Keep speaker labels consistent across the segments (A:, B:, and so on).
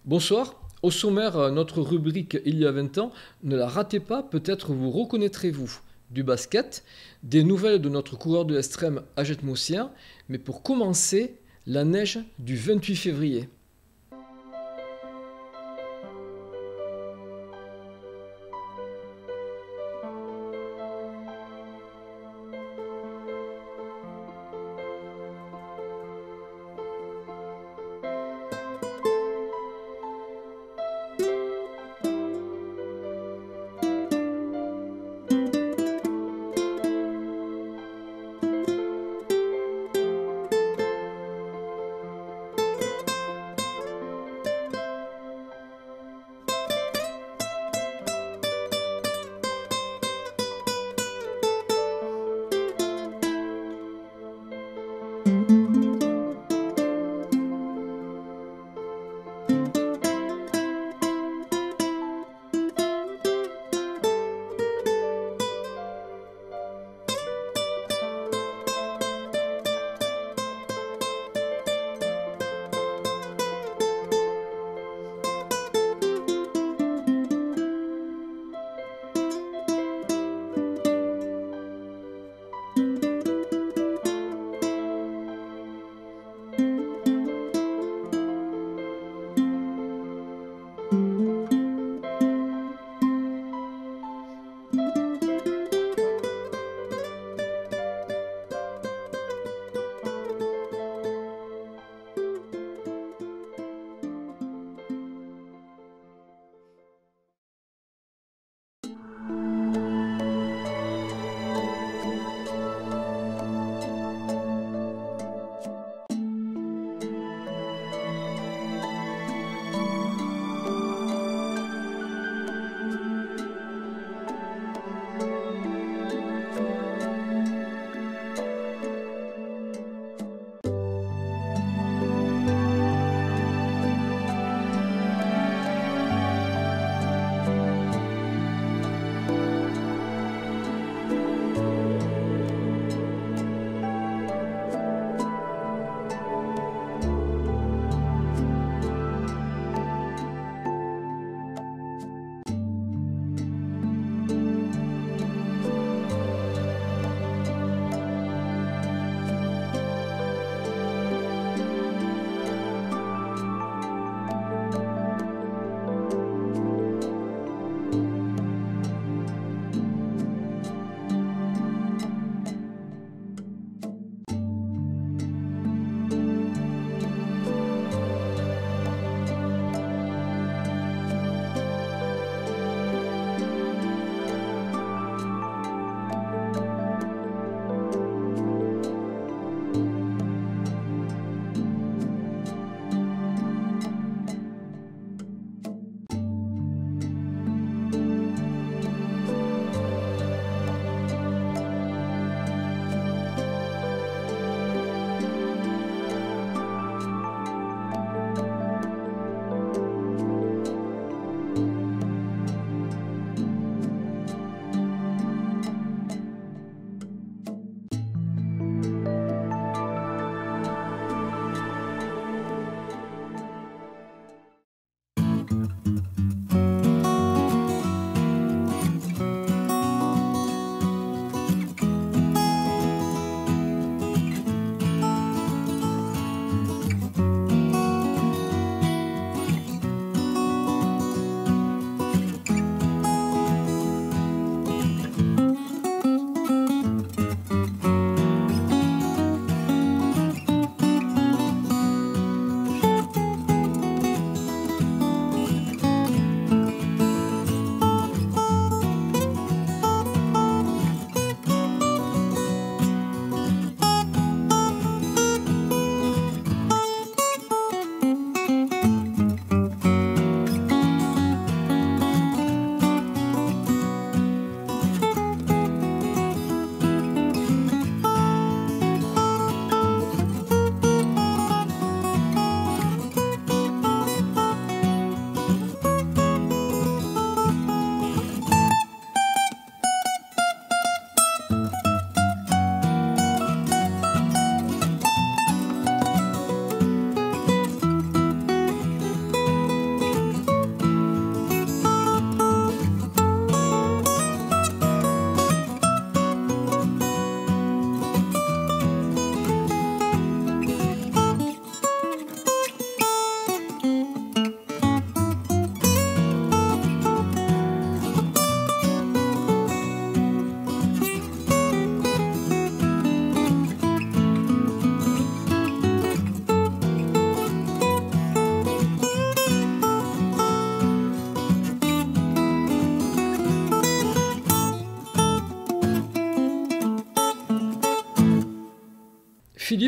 A: Bonsoir. Au sommaire, notre rubrique Il y a 20 ans, ne la ratez pas, peut-être vous reconnaîtrez-vous. Du basket, des nouvelles de notre coureur de l'estrême Ajet Moussien, mais pour commencer, la neige du 28 février.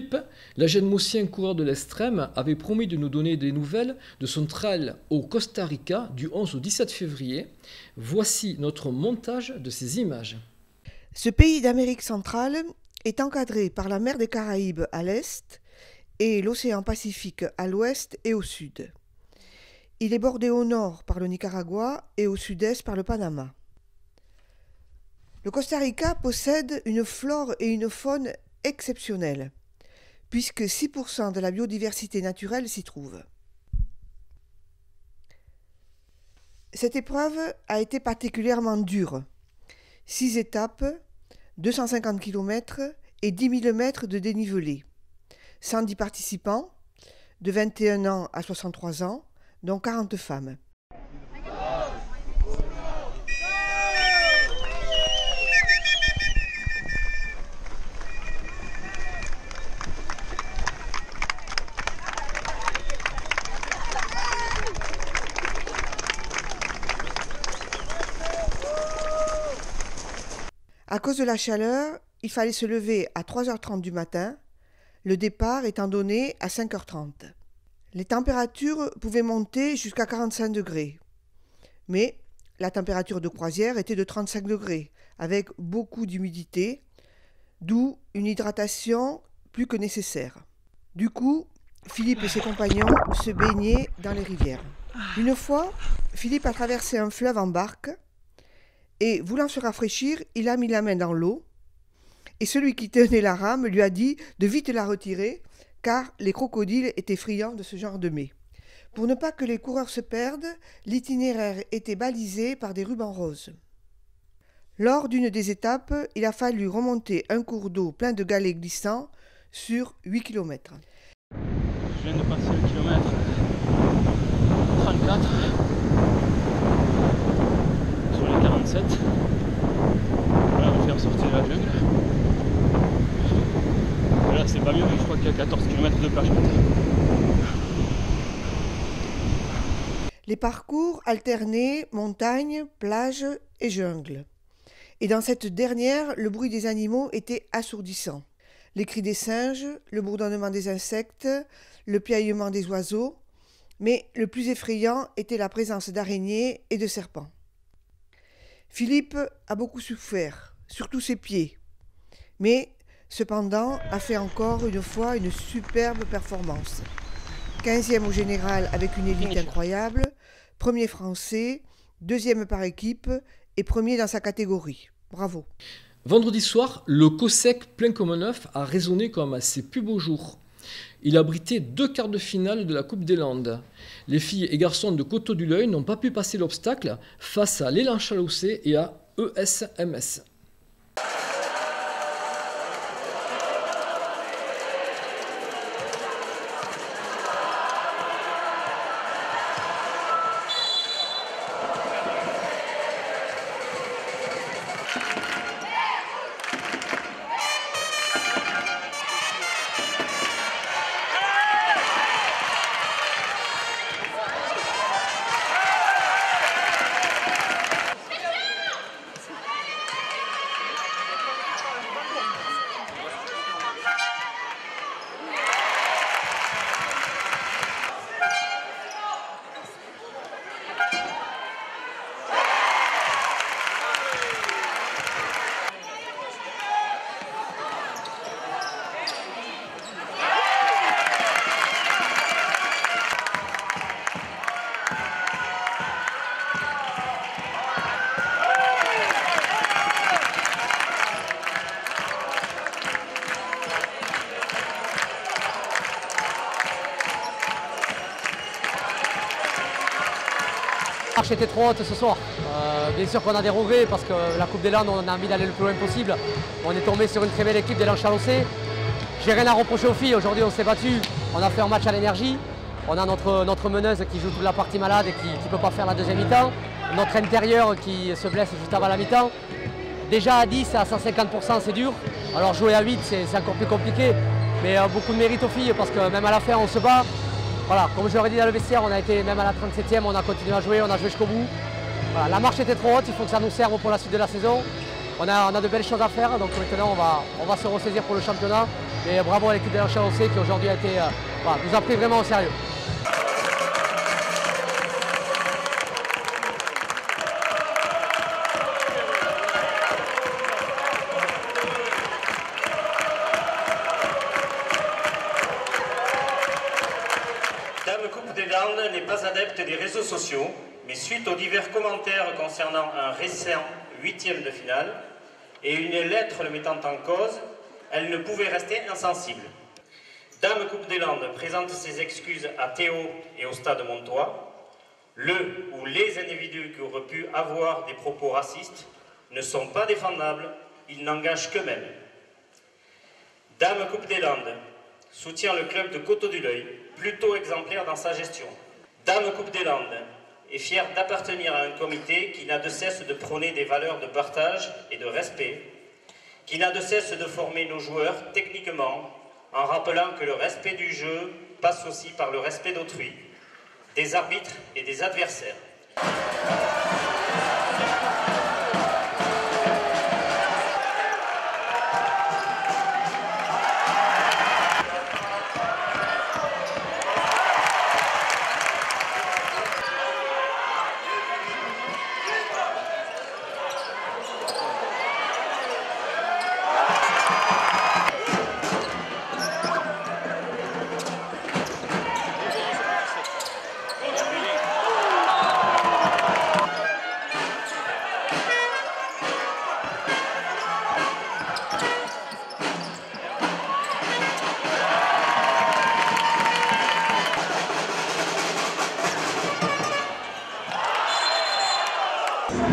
A: Philippe, l'Agenmosien coureur de l'estrême, avait promis de nous donner des nouvelles de son trail au Costa Rica du 11 au 17 février. Voici notre montage de ces images.
B: Ce pays d'Amérique centrale est encadré par la mer des Caraïbes à l'est et l'océan Pacifique à l'ouest et au sud. Il est bordé au nord par le Nicaragua et au sud-est par le Panama. Le Costa Rica possède une flore et une faune exceptionnelles, puisque 6% de la biodiversité naturelle s'y trouve. Cette épreuve a été particulièrement dure. 6 étapes, 250 km et 10 000 mètres de dénivelé. 110 participants, de 21 ans à 63 ans, dont 40 femmes. À cause de la chaleur, il fallait se lever à 3h30 du matin, le départ étant donné à 5h30. Les températures pouvaient monter jusqu'à 45 degrés, mais la température de croisière était de 35 degrés, avec beaucoup d'humidité, d'où une hydratation plus que nécessaire. Du coup, Philippe et ses compagnons se baignaient dans les rivières. Une fois, Philippe a traversé un fleuve en barque, et voulant se rafraîchir, il a mis la main dans l'eau, et celui qui tenait la rame lui a dit de vite la retirer, car les crocodiles étaient friands de ce genre de mets. Pour ne pas que les coureurs se perdent, l'itinéraire était balisé par des rubans roses. Lors d'une des étapes, il a fallu remonter un cours d'eau plein de galets glissants sur 8 km.
C: Je viens de passer le kilomètre 34 sur les 47. Voilà, on va faire sortir la jungle. Et là c'est pas mieux, mais je crois qu'il y a 14 km de plage.
B: Les parcours alternaient montagne, plage et jungle. Et dans cette dernière, le bruit des animaux était assourdissant. Les cris des singes, le bourdonnement des insectes, le piaillement des oiseaux, mais le plus effrayant était la présence d'araignées et de serpents. Philippe a beaucoup souffert, surtout ses pieds, mais cependant a fait encore une fois une superbe performance. 15e au général avec une élite incroyable, premier français, 2e par équipe et premier dans sa catégorie. Bravo.
A: Vendredi soir, le COSEC plein comme un œuf a résonné comme à ses plus beaux jours. Il abritait 2 quarts de finale de la Coupe des Landes. Les filles et garçons de Coteau-du-Loeil n'ont pas pu passer l'obstacle face à l'Élan Chalossé et à ESMS.
D: La marche était trop haute ce soir. Bien sûr qu'on a des regrets parce que la Coupe des Landes, on a envie d'aller le plus loin possible. On est tombé sur une très belle équipe d'Élan Chalossé. J'ai rien à reprocher aux filles. Aujourd'hui, on s'est battu. On a fait un match à l'énergie. On a notre meneuse qui joue toute la partie malade et qui ne peut pas faire la deuxième mi-temps. Notre intérieur qui se blesse juste avant la mi-temps. Déjà à 10, à 150%, c'est dur. Alors jouer à 8, c'est encore plus compliqué. Mais beaucoup de mérite aux filles parce que même à la fin, on se bat. Voilà, comme je l'aurais dit dans le vestiaire, on a été même à la 37e, on a continué à jouer, on a joué jusqu'au bout. Voilà, la marche était trop haute, il faut que ça nous serve pour la suite de la saison. On a de belles choses à faire, donc maintenant on va se ressaisir pour le championnat Et bravo à l'équipe des Chalossés qui aujourd'hui nous a pris vraiment au sérieux.
E: Dame Coupe des Landes n'est pas adepte des réseaux sociaux, mais suite aux divers commentaires concernant un récent 8e de finale et une lettre le mettant en cause, elle ne pouvait rester insensible. Dame Coupe des Landes présente ses excuses à Théo et au Stade Montois. Le ou les individus qui auraient pu avoir des propos racistes ne sont pas défendables, ils n'engagent qu'eux-mêmes. Dame Coupe des Landes soutient le club de Coteau du L'Œil, plutôt exemplaire dans sa gestion. Dame Coupe des Landes est fière d'appartenir à un comité qui n'a de cesse de prôner des valeurs de partage et de respect, qui n'a de cesse de former nos joueurs techniquement, en rappelant que le respect du jeu passe aussi par le respect d'autrui, des arbitres et des adversaires.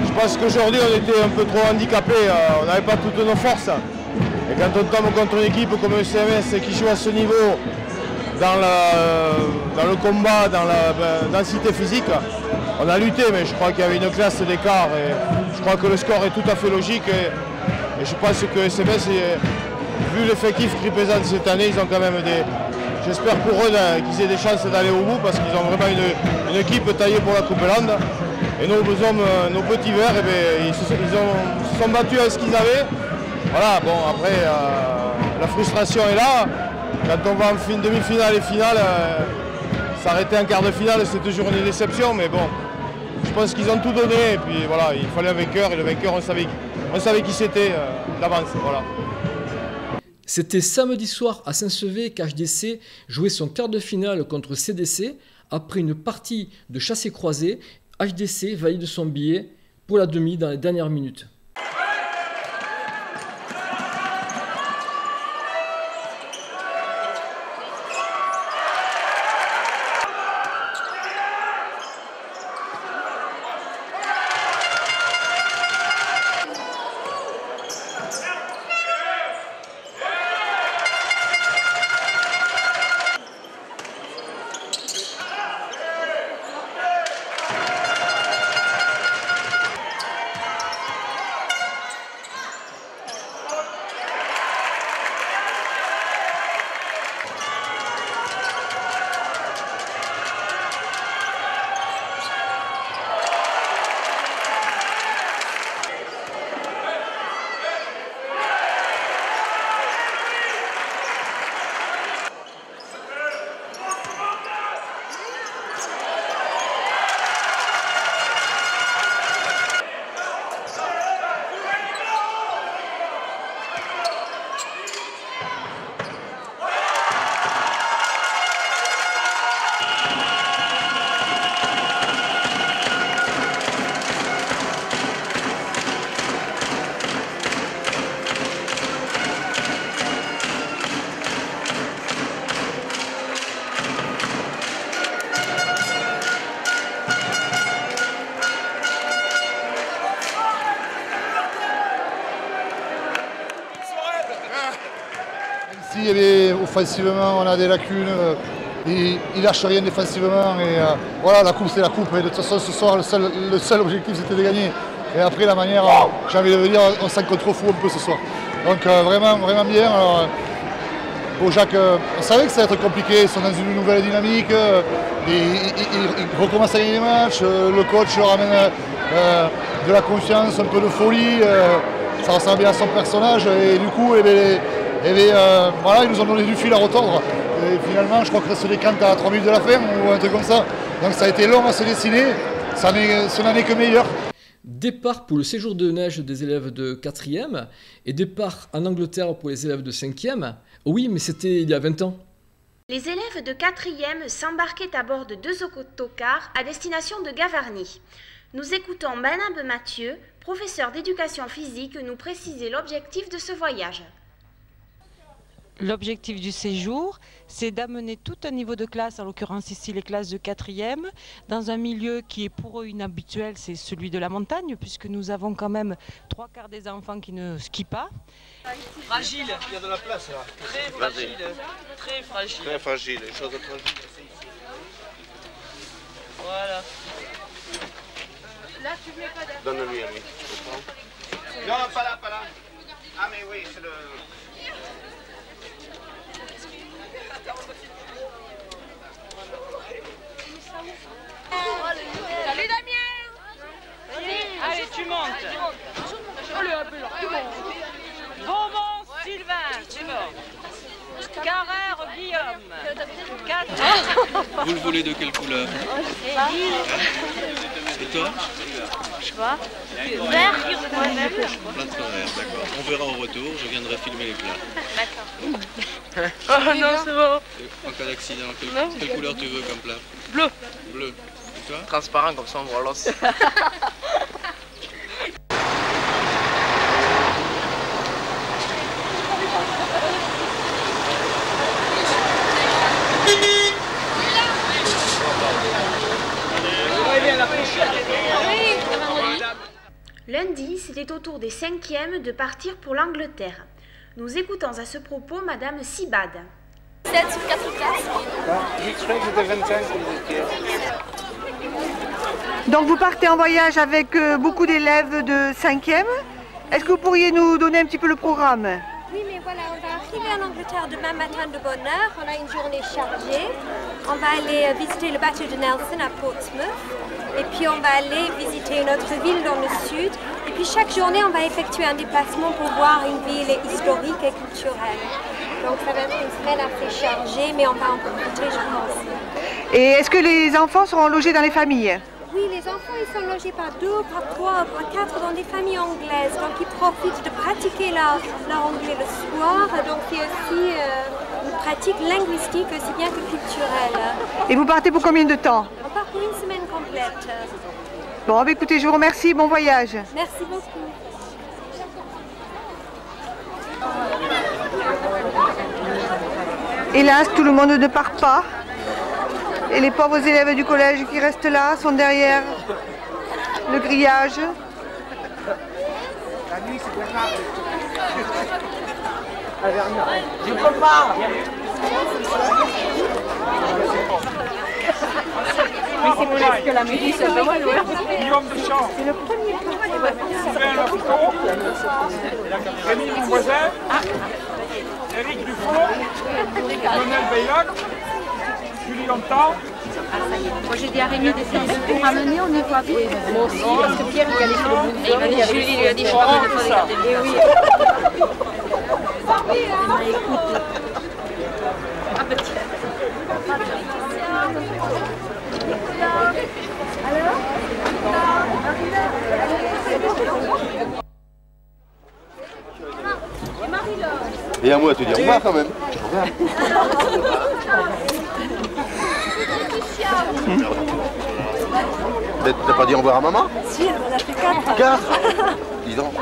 F: Je pense qu'aujourd'hui on était un peu trop handicapés, on n'avait pas toutes nos forces. Et quand on tombe contre une équipe comme le CMS qui joue à ce niveau, dans le combat, dans la densité physique, on a lutté, mais je crois qu'il y avait une classe d'écart. Et je crois que le score est tout à fait logique. Et je pense que le CMS, vu l'effectif qu'ils présentent cette année, ils ont quand même des... J'espère pour eux qu'ils aient des chances d'aller au bout parce qu'ils ont vraiment une équipe taillée pour la Coupe Land. Et nos hommes, nos petits verts, ils se sont battus à ce qu'ils avaient. Voilà, bon après, la frustration est là. Quand on va en demi-finale et finale, s'arrêter en quart de finale, c'est toujours une déception. Mais bon, je pense qu'ils ont tout donné. Et puis voilà, il fallait un vainqueur. Et le vainqueur, on savait qui c'était d'avance. Voilà.
A: C'était samedi soir à Saint-Sevé qu'HDC jouait son quart de finale contre CDC. Après une partie de chassé-croisé, HDC valide son billet pour la demi dans les dernières minutes.
G: Offensivement, on a des lacunes, il lâche rien défensivement et voilà, la coupe c'est la coupe et de toute façon ce soir le seul objectif c'était de gagner et après la manière, j'ai envie de dire, on s'en contrefout un peu ce soir. Donc vraiment bien. Alors, Beaujac, on savait que ça allait être compliqué, ils sont dans une nouvelle dynamique, ils recommencent à gagner des matchs, le coach leur amène de la confiance, un peu de folie, ça ressemble bien à son personnage et du coup Et bien, voilà, ils nous ont donné du fil à retordre. Et finalement, je crois que se décante à 3 minutes de la fin ou un truc comme ça. Donc ça a été long à se dessiner, ce n'en est que meilleur.
A: Départ pour le séjour de neige des élèves de 4e et départ en Angleterre pour les élèves de 5e. Oui, mais c'était il y a 20 ans.
H: Les élèves de 4e s'embarquaient à bord de 2 autocars à destination de Gavarnie. Nous écoutons Madame Mathieu, professeure d'éducation physique, nous préciser l'objectif de ce voyage.
I: L'objectif du séjour, c'est d'amener tout un niveau de classe, en l'occurrence ici les classes de 4e, dans un milieu qui est pour eux inhabituel, c'est celui de la montagne, puisque nous avons quand même 3/4 des enfants qui ne skient pas.
J: Fragile. Il y a de la place là. Très fragile. Très fragile. Très fragile, une chose fragile. Voilà. Là, tu mets pas d'air. Donne-lui à lui. Non, pas là, pas là. Ah mais oui, c'est le...
K: Salut Damien.
I: Allez, tu montes. Beaumont, Sylvain, c'est bon. Carrère, Guillaume.
L: Vous le voulez de quelle couleur? Et toi?
K: Je sais pas. Vert,
L: Plâtre vert, d'accord. On verra au retour, je viendrai filmer les plats.
K: D'accord. Oh non, c'est bon.
L: En cas d'accident, quelle couleur tu veux comme plat?
K: Bleu.
L: Bleu. Et toi?
J: Transparent comme ça on voit l'os.
H: Lundi, c'était au tour des 5e de partir pour l'Angleterre. Nous écoutons à ce propos Madame Sibad.
K: 7 sur 4 classes.
B: Donc vous partez en voyage avec beaucoup d'élèves de 5e. Est-ce que vous pourriez nous donner un petit peu le programme?
M: Oui, mais voilà, on va arriver en Angleterre demain matin de bonne heure. On a une journée chargée. On va aller visiter le bateau de Nelson à Portsmouth. Et puis on va aller visiter une autre ville dans le sud. Et puis chaque journée, on va effectuer un déplacement pour voir une ville historique et culturelle. Donc ça va être une semaine assez chargée, mais on va en profiter, je pense.
B: Et est-ce que les enfants seront logés dans les familles?
M: Oui, les enfants, ils sont logés par 2, par 3, par 4 dans des familles anglaises. Donc ils profitent de pratiquer leur anglais le soir. Donc c'est aussi une pratique linguistique aussi bien que culturelle.
B: Et vous partez pour combien de temps?
M: On part pour une semaine complète.
B: Bon, écoutez, je vous remercie, bon voyage.
M: Merci beaucoup.
B: Hélas, tout le monde ne part pas. Et les pauvres élèves du collège qui restent là sont derrière le grillage.
J: Je peux pas.
K: Mais c'est presque la mairie, c'est pas mal,
J: Guillaume Deschamps.
K: C'est le premier
J: Sylvain Lafoucault. Rémi, mon voisin. Éric Dufaux. Lionel Bayloc. Julie Longtemps.
K: Moi j'ai dit à Rémi d'essayer de tout ramener, on y voit vite. Moi aussi, parce que Pierre il allait sur le bout de zone. Et Julie lui a dit je sais pas combien de fois regarder le oui. Écoute. Ah petit.
N: Et à moi à te dire au revoir quand même. T'as pas dit au revoir à maman?
K: Si, elle en a fait 4.
N: 4? Dis donc.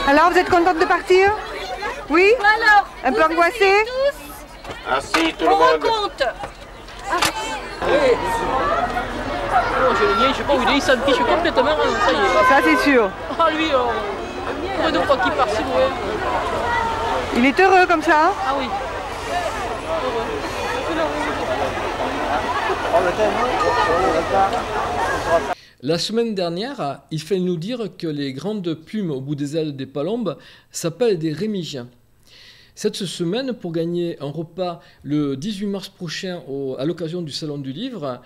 B: Alors, vous êtes contente de partir? Oui?
K: Alors,
B: un peu angoissée?
J: Assis tout le monde.
K: Compte.
C: Oh, j'ai le mien, je sais pas où il est, il s'en fiche complètement, ça y est.
B: Ça, c'est sûr.
C: Ah, lui, pour deux fois qu'il part si loin.
B: Il est heureux comme ça, hein?
C: Ah oui.
A: La semaine dernière, il fait nous dire que les grandes plumes au bout des ailes des palombes s'appellent des rémiges. Cette semaine, pour gagner un repas le 18 mars prochain à l'occasion du Salon du Livre,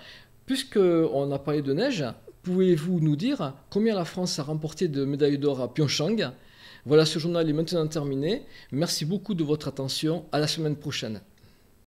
A: Puisqu'on a parlé de neige, pouvez-vous nous dire combien la France a remporté de médailles d'or à Pyeongchang? Voilà, ce journal est maintenant terminé. Merci beaucoup de votre attention. À la semaine prochaine.